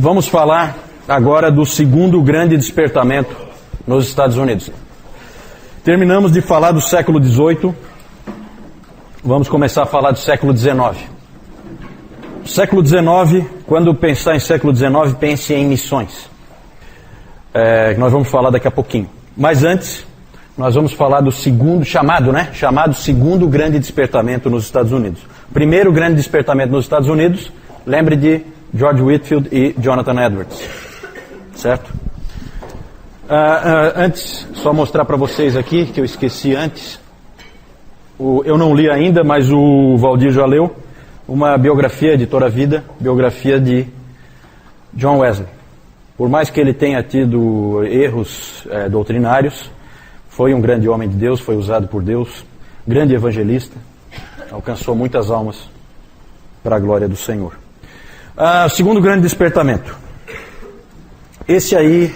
Vamos falar agora do segundo grande despertamento nos Estados Unidos. Terminamos de falar do século XVIII, vamos começar a falar do século XIX. Século XIX, quando pensar em século XIX, pense em missões. Nós vamos falar daqui a pouquinho. Mas antes, nós vamos falar do segundo, chamado segundo grande despertamento nos Estados Unidos. Primeiro grande despertamento nos Estados Unidos, lembre de George Whitefield e Jonathan Edwards. Certo? Antes, só mostrar para vocês aqui, que eu esqueci antes. Eu não li ainda, mas o Valdir já leu. Uma biografia, Editora Vida, biografia de John Wesley. Por mais que ele tenha tido erros doutrinários, foi um grande homem de Deus, foi usado por Deus, grande evangelista, alcançou muitas almas para a glória do Senhor. Segundo grande despertamento. Esse aí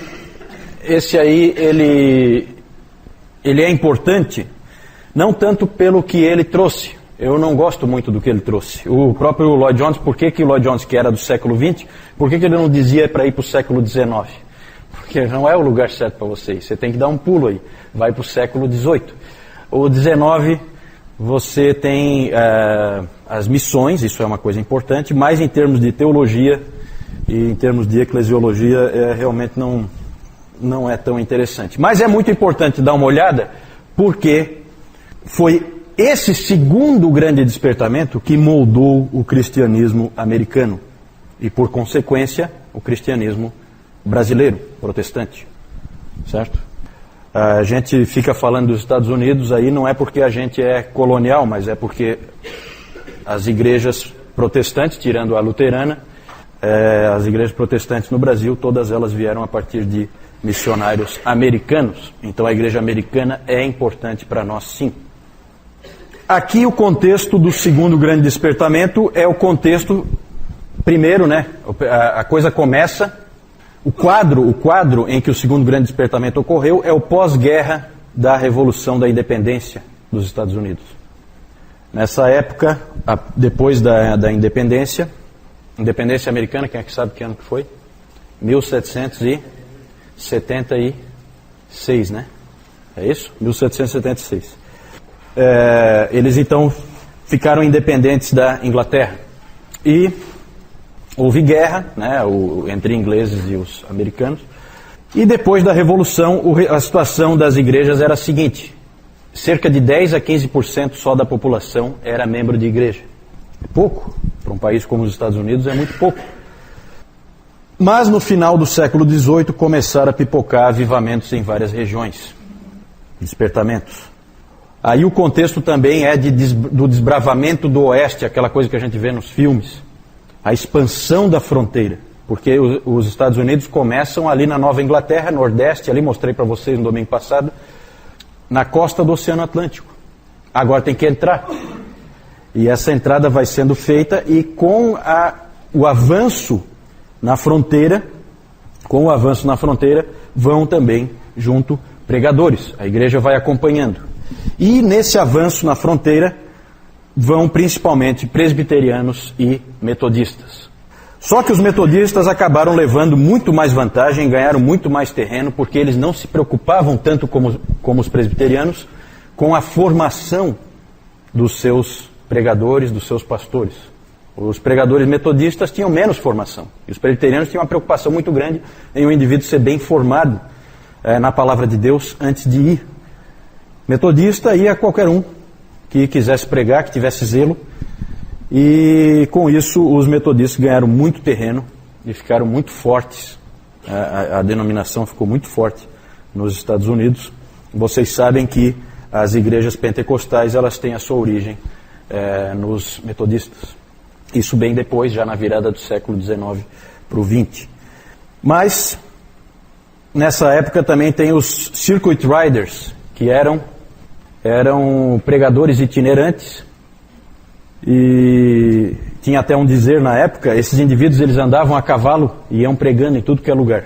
ele é importante, não tanto pelo que ele trouxe. Eu não gosto muito do que ele trouxe. O próprio Lloyd Jones, por que o Lloyd Jones, que era do século XX, por que ele não dizia para ir para o século XIX? Porque não é o lugar certo para vocês. Você tem que dar um pulo aí. Vai para o século XVIII. O XIX, você tem as missões, isso é uma coisa importante, mas em termos de teologia e em termos de eclesiologia, realmente não é tão interessante. Mas é muito importante dar uma olhada, porque foi esse segundo grande despertamento que moldou o cristianismo americano e, por consequência, o cristianismo brasileiro, protestante. Certo? A gente fica falando dos Estados Unidos aí, não é porque a gente é colonial, mas é porque as igrejas protestantes, tirando a luterana, as igrejas protestantes no Brasil, todas elas vieram a partir de missionários americanos. Então a igreja americana é importante para nós, sim. Aqui o contexto do segundo grande despertamento é o contexto, primeiro, né? A coisa começa, o quadro em que o segundo grande despertamento ocorreu é o pós-guerra da Revolução da Independência dos Estados Unidos. Nessa época, depois da independência americana, quem é que sabe que ano que foi? 1776, né? É isso? 1776. Eles então ficaram independentes da Inglaterra e houve guerra, né, entre ingleses e os americanos, e depois da Revolução a situação das igrejas era a seguinte: cerca de 10 a 15% só da população era membro de igreja. É pouco, para um país como os Estados Unidos é muito pouco. Mas no final do século XVIII começaram a pipocar avivamentos em várias regiões, despertamentos. Aí o contexto também é do desbravamento do oeste, aquela coisa que a gente vê nos filmes. A expansão da fronteira. Porque os Estados Unidos começam ali na Nova Inglaterra, Nordeste, ali mostrei para vocês no domingo passado, na costa do Oceano Atlântico. Agora tem que entrar. E essa entrada vai sendo feita e com o avanço na fronteira, vão também junto pregadores. A igreja vai acompanhando. E nesse avanço na fronteira vão principalmente presbiterianos e metodistas. Só que os metodistas acabaram levando muito mais vantagem, ganharam muito mais terreno, porque eles não se preocupavam tanto como os presbiterianos com a formação dos seus pregadores, dos seus pastores. Os pregadores metodistas tinham menos formação. E os presbiterianos tinham uma preocupação muito grande em o indivíduo ser bem formado na palavra de Deus antes de ir. Metodista ia qualquer um que quisesse pregar, que tivesse zelo. E com isso os metodistas ganharam muito terreno e ficaram muito fortes. A denominação ficou muito forte nos Estados Unidos. Vocês sabem que as igrejas pentecostais elas têm a sua origem nos metodistas. Isso bem depois, já na virada do século XIX para o XX. Mas nessa época também tem os circuit riders, que eram pregadores itinerantes, e tinha até um dizer na época, esses indivíduos eles andavam a cavalo e iam pregando em tudo que é lugar.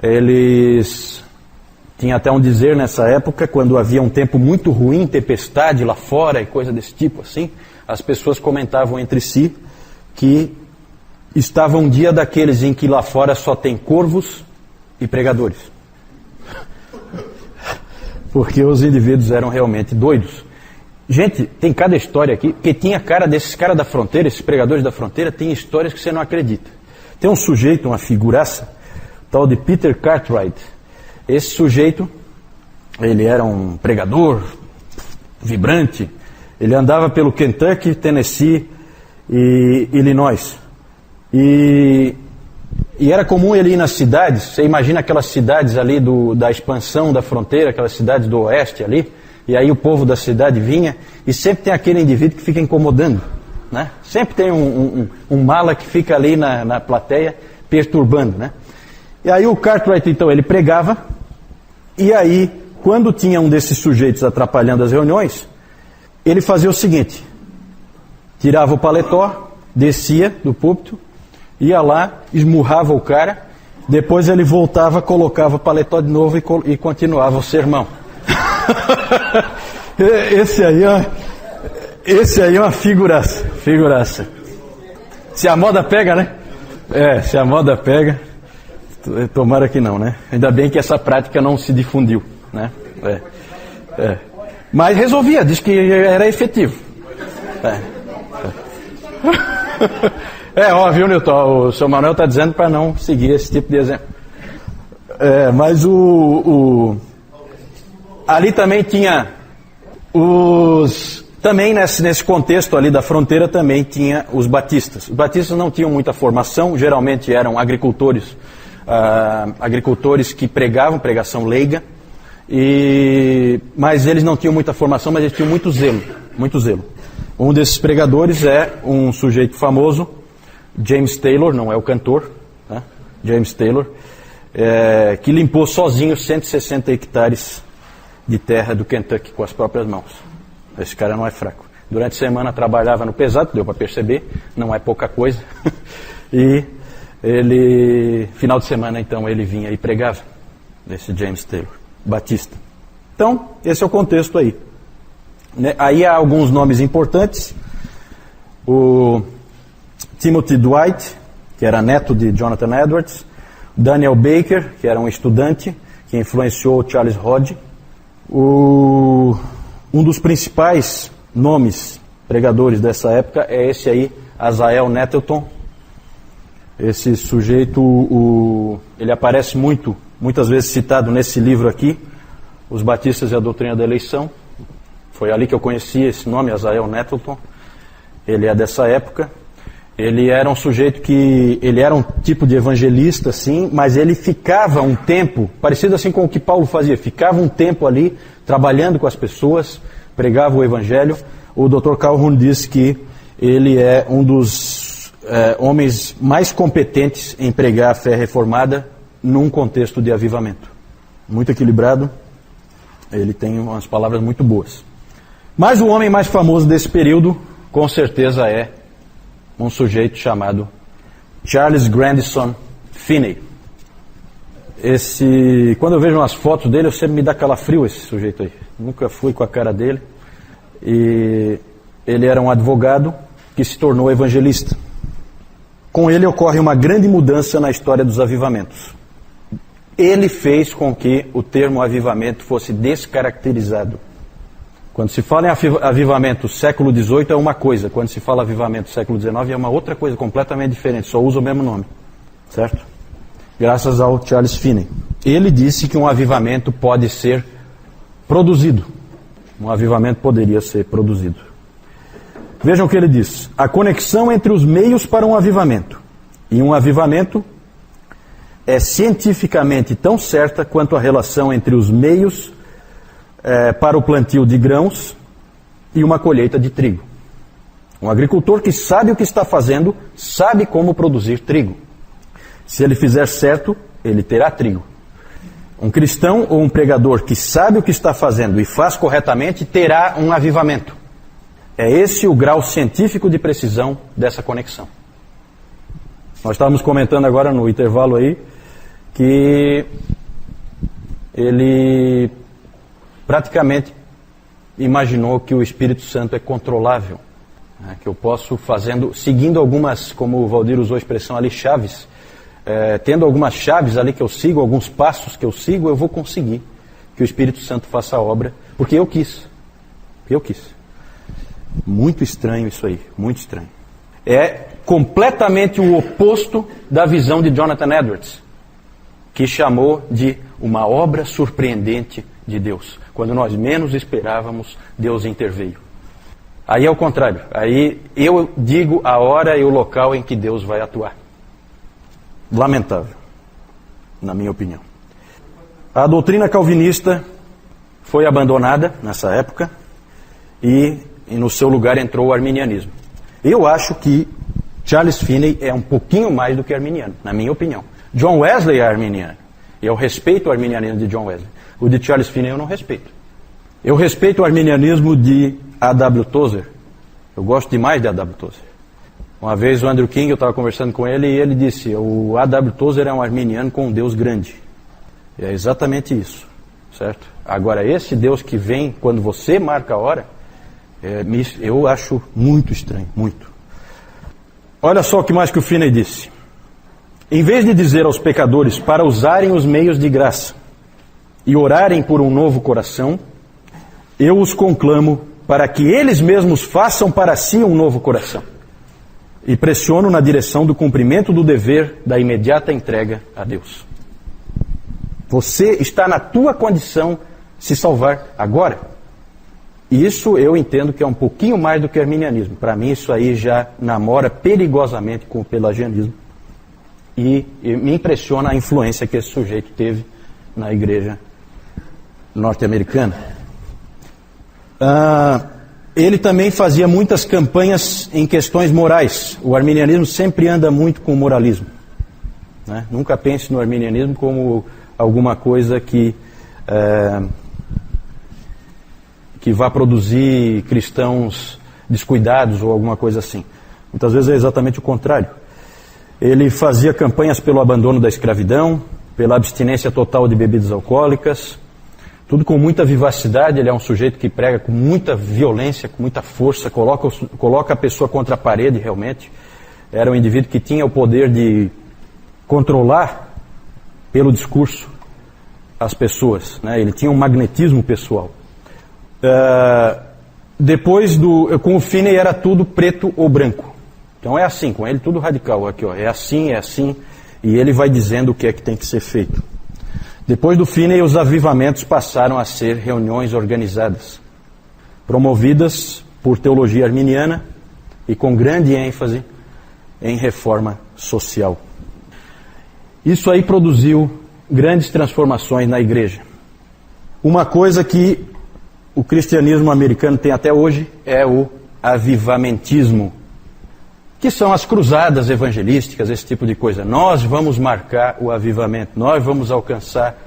Eles tinham até um dizer nessa época, quando havia um tempo muito ruim, tempestade lá fora e coisa desse tipo assim, as pessoas comentavam entre si que estava um dia daqueles em que lá fora só tem corvos e pregadores. Porque os indivíduos eram realmente doidos. Gente, tem cada história aqui, porque tinha cara desses caras da fronteira, esses pregadores da fronteira, tem histórias que você não acredita. Tem um sujeito, uma figuraça, tal de Peter Cartwright. Esse sujeito, ele era um pregador vibrante, ele andava pelo Kentucky, Tennessee e Illinois. E era comum ele ir nas cidades, você imagina aquelas cidades ali da expansão da fronteira, aquelas cidades do oeste ali, e aí o povo da cidade vinha, e sempre tem aquele indivíduo que fica incomodando, né? Sempre tem um mala que fica ali na plateia, perturbando, né? E aí o Cartwright, então, ele pregava, e aí, quando tinha um desses sujeitos atrapalhando as reuniões, ele fazia o seguinte, tirava o paletó, descia do púlpito, ia lá, esmurrava o cara, depois ele voltava, colocava o paletó de novo e continuava o sermão. Esse aí é uma figuraça. Se a moda pega, né? Se a moda pega, tomara que não, né? Ainda bem que essa prática não se difundiu, né? Mas resolvia, diz que era efetivo. Ó, viu, Newton? O seu Manuel está dizendo para não seguir esse tipo de exemplo. Mas ali também tinha também nesse contexto ali da fronteira também tinha os batistas. Os batistas não tinham muita formação, geralmente eram agricultores que pregavam pregação leiga, mas eles não tinham muita formação, mas eles tinham muito zelo. Um desses pregadores é um sujeito famoso, James Taylor, não é o cantor, né? James Taylor, que limpou sozinho 160 hectares de terra do Kentucky com as próprias mãos. Esse cara não é fraco. Durante a semana trabalhava no pesado, deu para perceber, não é pouca coisa. E final de semana então ele vinha e pregava, esse James Taylor, batista. Então, esse é o contexto aí. Aí há alguns nomes importantes. O Timothy Dwight, que era neto de Jonathan Edwards. Daniel Baker, que era um estudante que influenciou Charles Hodge. Um dos principais nomes pregadores dessa época é esse aí, Azael Nettleton. Esse sujeito, ele aparece muitas vezes citado nesse livro aqui, Os Batistas e a Doutrina da Eleição. Foi ali que eu conheci esse nome, Azael Nettleton. Ele é dessa época. Ele era um sujeito ele era um tipo de evangelista, sim, mas ele ficava um tempo, parecido assim com o que Paulo fazia, ficava um tempo ali, trabalhando com as pessoas, pregava o evangelho. O Dr. Calhoun disse que ele é um dos homens mais competentes em pregar a fé reformada num contexto de avivamento. Muito equilibrado, ele tem umas palavras muito boas. Mas o homem mais famoso desse período, com certeza é um sujeito chamado Charles Grandison Finney. Quando eu vejo umas fotos dele, eu sempre me dá calafrio esse sujeito aí. Nunca fui com a cara dele. E ele era um advogado que se tornou evangelista. Com ele ocorre uma grande mudança na história dos avivamentos. Ele fez com que o termo avivamento fosse descaracterizado. Quando se fala em avivamento século XVIII é uma coisa, quando se fala avivamento século XIX é uma outra coisa completamente diferente, só usa o mesmo nome, certo? Graças ao Charles Finney. Ele disse que um avivamento pode ser produzido. Um avivamento poderia ser produzido. Vejam o que ele diz. A conexão entre os meios para um avivamento e um avivamento é cientificamente tão certa quanto a relação entre os meios para o plantio de grãos e uma colheita de trigo. Um agricultor que sabe o que está fazendo, sabe como produzir trigo. Se ele fizer certo, ele terá trigo. Um cristão ou um pregador que sabe o que está fazendo e faz corretamente, terá um avivamento. É esse o grau científico de precisão dessa conexão. Nós estávamos comentando agora no intervalo aí, que ele praticamente imaginou que o Espírito Santo é controlável. né, que eu posso seguindo algumas, como o Valdir usou a expressão ali, chaves, tendo algumas chaves ali que eu sigo, alguns passos que eu sigo, eu vou conseguir que o Espírito Santo faça a obra, porque eu quis. Eu quis. Muito estranho isso aí, muito estranho. É completamente o oposto da visão de Jonathan Edwards, que chamou de uma obra surpreendente de Deus. Quando nós menos esperávamos, Deus interveio. Aí é o contrário. Aí eu digo a hora e o local em que Deus vai atuar. Lamentável, na minha opinião. A doutrina calvinista foi abandonada nessa época e no seu lugar entrou o arminianismo. Eu acho que Charles Finney é um pouquinho mais do que arminiano, na minha opinião. John Wesley é arminiano. E eu respeito o arminianismo de John Wesley. O de Charles Finney eu não respeito. Eu respeito o arminianismo de A.W. Tozer. Eu gosto demais de A.W. Tozer. Uma vez o Andrew King, eu estava conversando com ele, e ele disse, o A.W. Tozer é um arminiano com um Deus grande. E é exatamente isso, certo? Agora, esse Deus que vem quando você marca a hora, eu acho muito estranho, muito. Olha só o que mais que o Finney disse. Em vez de dizer aos pecadores para usarem os meios de graça e orarem por um novo coração, eu os conclamo para que eles mesmos façam para si um novo coração. E pressiono na direção do cumprimento do dever da imediata entrega a Deus. Você está na tua condição se salvar agora. E isso eu entendo que é um pouquinho mais do que arminianismo. Para mim isso aí já namora perigosamente com o pelagianismo. E me impressiona a influência que esse sujeito teve na igreja norte-americana. Ele também fazia muitas campanhas em questões morais. O arminianismo sempre anda muito com o moralismo, né? Nunca pense no arminianismo como alguma coisa que vá produzir cristãos descuidados ou alguma coisa assim. Muitas vezes é exatamente o contrário. Ele fazia campanhas pelo abandono da escravidão, pela abstinência total de bebidas alcoólicas, tudo com muita vivacidade. Ele é um sujeito que prega com muita violência, com muita força, coloca a pessoa contra a parede realmente. Era um indivíduo que tinha o poder de controlar pelo discurso as pessoas, né? Ele tinha um magnetismo pessoal. Com o Finney era tudo preto ou branco. Então é assim, com ele tudo radical. Aqui, ó, é assim, e ele vai dizendo o que é que tem que ser feito. Depois do Finney, os avivamentos passaram a ser reuniões organizadas, promovidas por teologia arminiana e com grande ênfase em reforma social. Isso aí produziu grandes transformações na igreja. Uma coisa que o cristianismo americano tem até hoje é o avivamentismo, que são as cruzadas evangelísticas, esse tipo de coisa. Nós vamos marcar o avivamento, nós vamos alcançar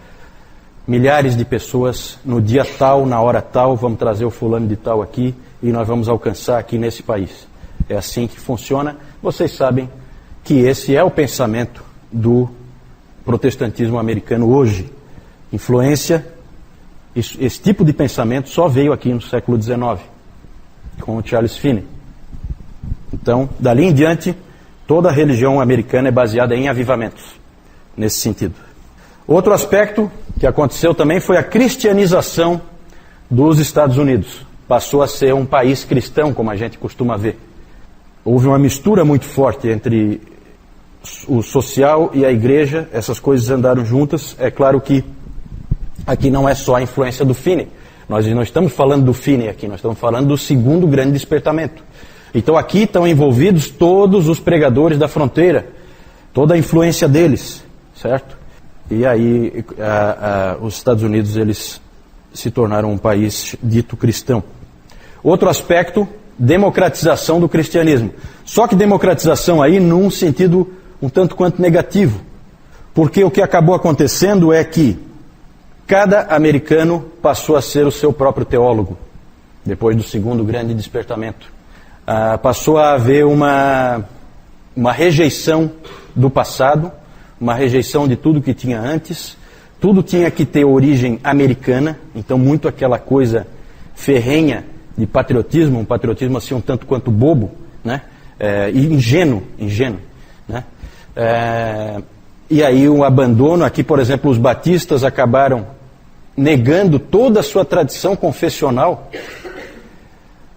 milhares de pessoas no dia tal, na hora tal, vamos trazer o fulano de tal aqui e nós vamos alcançar aqui nesse país. É assim que funciona. Vocês sabem que esse é o pensamento do protestantismo americano hoje. Influência, esse tipo de pensamento só veio aqui no século XIX, com o Charles Finney. Então, dali em diante, toda a religião americana é baseada em avivamentos, nesse sentido. Outro aspecto que aconteceu também foi a cristianização dos Estados Unidos. Passou a ser um país cristão, como a gente costuma ver. Houve uma mistura muito forte entre o social e a igreja, essas coisas andaram juntas. É claro que aqui não é só a influência do Finney. Nós não estamos falando do Finney aqui, nós estamos falando do segundo grande despertamento. Então aqui estão envolvidos todos os pregadores da fronteira, toda a influência deles, certo? E aí os Estados Unidos, eles se tornaram um país dito cristão. Outro aspecto, democratização do cristianismo. Só que democratização aí num sentido um tanto quanto negativo. Porque o que acabou acontecendo é que cada americano passou a ser o seu próprio teólogo, depois do segundo grande despertamento. Passou a haver uma rejeição do passado, uma rejeição de tudo que tinha antes. Tudo tinha que ter origem americana, então muito aquela coisa ferrenha de patriotismo, um patriotismo assim um tanto quanto bobo, né? E ingênuo, né? E aí o abandono, aqui por exemplo os batistas acabaram negando toda a sua tradição confessional,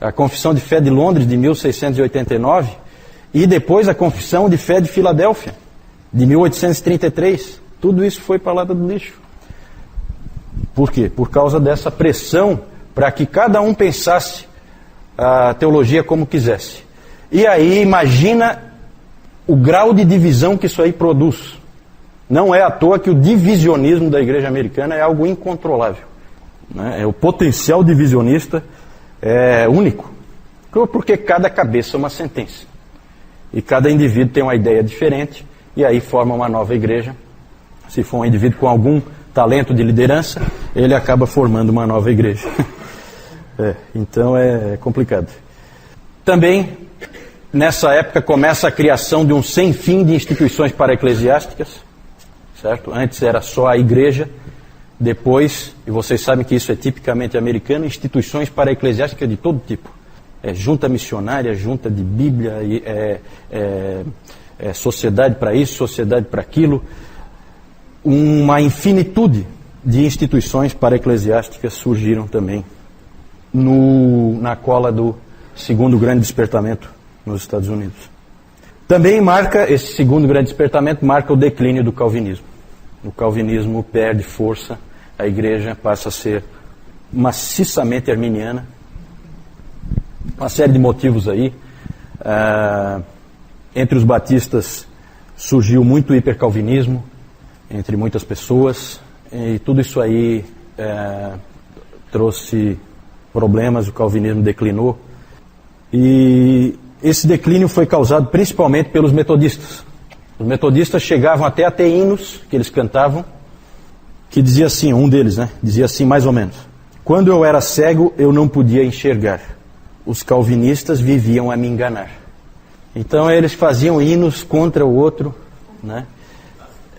a Confissão de Fé de Londres de 1689 e depois a Confissão de Fé de Filadélfia de 1833, tudo isso foi para a lata do lixo. Por quê? Por causa dessa pressão para que cada um pensasse a teologia como quisesse. E aí imagina o grau de divisão que isso aí produz. Não é à toa que o divisionismo da igreja americana é algo incontrolável, né? O potencial divisionista é único, porque cada cabeça é uma sentença. E cada indivíduo tem uma ideia diferente, e aí forma uma nova igreja. Se for um indivíduo com algum talento de liderança, ele acaba formando uma nova igreja. Então é complicado. Também, nessa época, começa a criação de um sem fim de instituições para-eclesiásticas, certo? Antes era só a igreja, depois, e vocês sabem que isso é tipicamente americano, instituições para-eclesiásticas de todo tipo. Junta missionária, junta de Bíblia, sociedade para isso, sociedade para aquilo. Uma infinitude de instituições para-eclesiásticas surgiram também na cola do segundo grande despertamento nos Estados Unidos. Também esse segundo grande despertamento marca o declínio do calvinismo. O calvinismo perde força, a igreja passa a ser maciçamente arminiana. Uma série de motivos aí. Entre os batistas surgiu muito hipercalvinismo, entre muitas pessoas, e tudo isso aí trouxe problemas, o calvinismo declinou. E esse declínio foi causado principalmente pelos metodistas. Os metodistas chegavam até a ter hinos que eles cantavam, que dizia assim, um deles, né? Dizia assim mais ou menos: quando eu era cego, eu não podia enxergar. Os calvinistas viviam a me enganar. Então eles faziam hinos contra o outro, né?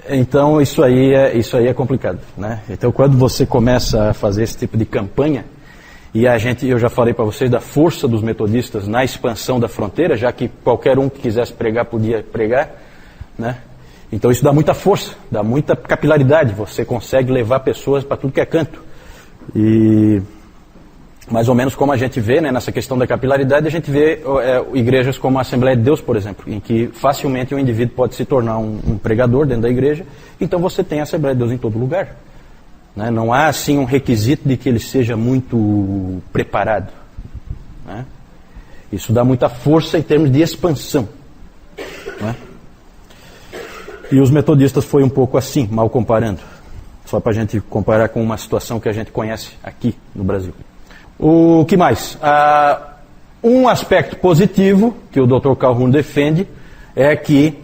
Então isso aí é complicado, né? Então quando você começa a fazer esse tipo de campanha, e eu já falei para vocês da força dos metodistas na expansão da fronteira, já que qualquer um que quisesse pregar podia pregar, né? Então isso dá muita força, dá muita capilaridade, você consegue levar pessoas para tudo que é canto. E mais ou menos como a gente vê, né, nessa questão da capilaridade, a gente vê igrejas como a Assembleia de Deus, por exemplo, em que facilmente um indivíduo pode se tornar um pregador dentro da igreja, então você tem a Assembleia de Deus em todo lugar. Né? Não há assim um requisito de que ele seja muito preparado. Né? Isso dá muita força em termos de expansão. Né? E os metodistas foi um pouco assim, mal comparando. Só para a gente comparar com uma situação que a gente conhece aqui no Brasil. O que mais? Um aspecto positivo que o Dr. Calhoun defende é que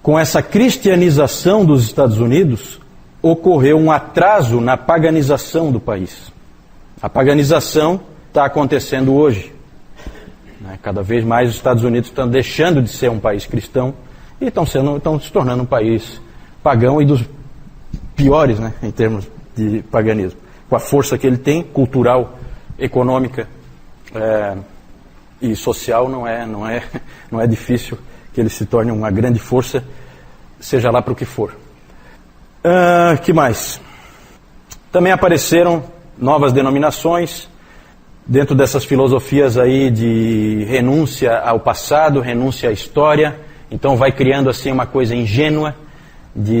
com essa cristianização dos Estados Unidos ocorreu um atraso na paganização do país. A paganização está acontecendo hoje. Né? Cada vez mais os Estados Unidos estão deixando de ser um país cristão e estão se tornando um país pagão e dos piores, né, em termos de paganismo. Com a força que ele tem, cultural, econômica e social, não é difícil que ele se torne uma grande força, seja lá para o que for. Que mais? Também apareceram novas denominações dentro dessas filosofias aí de renúncia ao passado, renúncia à história. Então vai criando assim uma coisa ingênua de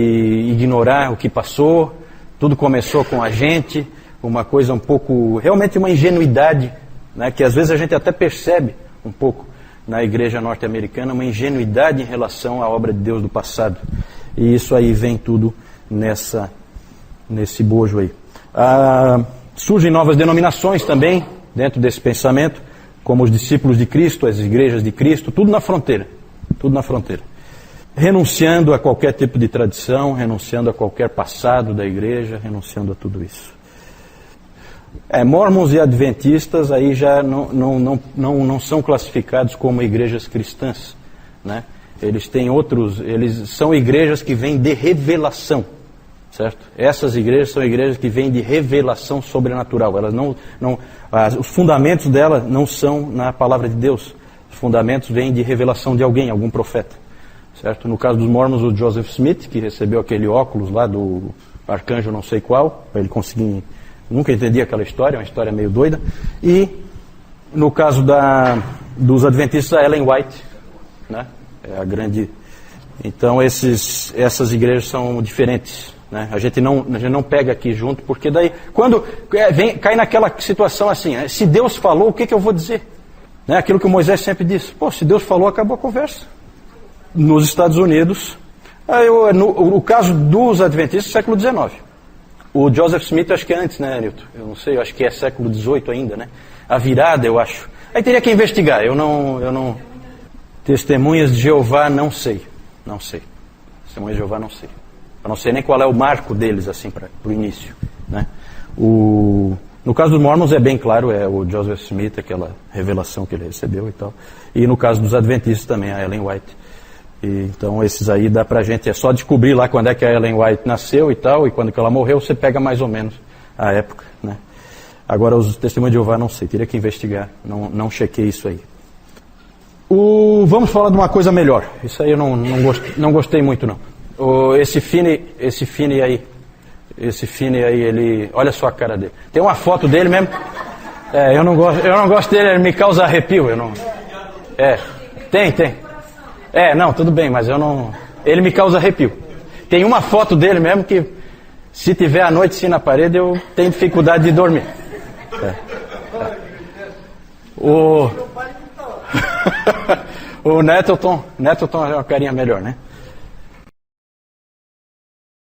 ignorar o que passou. Tudo começou com a gente, uma coisa um pouco, realmente uma ingenuidade, né, que às vezes a gente até percebe um pouco na igreja norte-americana, uma ingenuidade em relação à obra de Deus do passado. E isso aí vem tudo nesse bojo aí. Surgem novas denominações também dentro desse pensamento, como os discípulos de Cristo, as igrejas de Cristo, tudo na fronteira. Renunciando a qualquer tipo de tradição, renunciando a qualquer passado da igreja, renunciando a tudo isso. Mormons e adventistas aí já não são classificados como igrejas cristãs, né? Eles são igrejas que vêm de revelação, certo? Essas igrejas são igrejas que vêm de revelação sobrenatural. Elas os fundamentos delas não são na palavra de Deus. Os fundamentos vêm de revelação de alguém, algum profeta, certo? No caso dos Mormons, o Joseph Smith, que recebeu aquele óculos lá do arcanjo não sei qual, para ele conseguir... Nunca entendi aquela história, é uma história meio doida. E no caso dos adventistas, a Ellen White, né? É a grande... Então essas igrejas são diferentes, né? A gente não pega aqui junto, porque daí, quando cai naquela situação assim, se Deus falou, o que eu vou dizer? Né? Aquilo que o Moisés sempre disse, se Deus falou, acabou a conversa. Nos Estados Unidos, no caso dos adventistas, século XIX. O Joseph Smith, acho que é antes, né, Newton? Eu não sei, eu acho que é século XVIII ainda, né? A virada, eu acho. Aí teria que investigar, eu não... Testemunhas de Jeová, não sei. Testemunhas de Jeová, não sei. Eu não sei nem qual é o marco deles, assim, para o início, né? No caso dos Mormons é bem claro, é o Joseph Smith, aquela revelação que ele recebeu e tal. E no caso dos adventistas também, a Ellen White. Então esses aí dá pra gente, é só descobrir lá quando é que a Ellen White nasceu e tal, e quando que ela morreu, você pega mais ou menos a época, né? Agora os testemunhos de Jeová, não sei, teria que investigar, não chequei isso aí. Vamos falar de uma coisa melhor, isso aí eu não gostei muito não. Esse Finney aí, ele, olha só a cara dele, tem uma foto dele mesmo, eu não gosto dele, ele me causa arrepio, tem. Não, tudo bem, mas ele me causa arrepio. Tem uma foto dele mesmo que, se tiver à noite assim na parede, eu tenho dificuldade de dormir. O Nettleton é uma carinha melhor, né?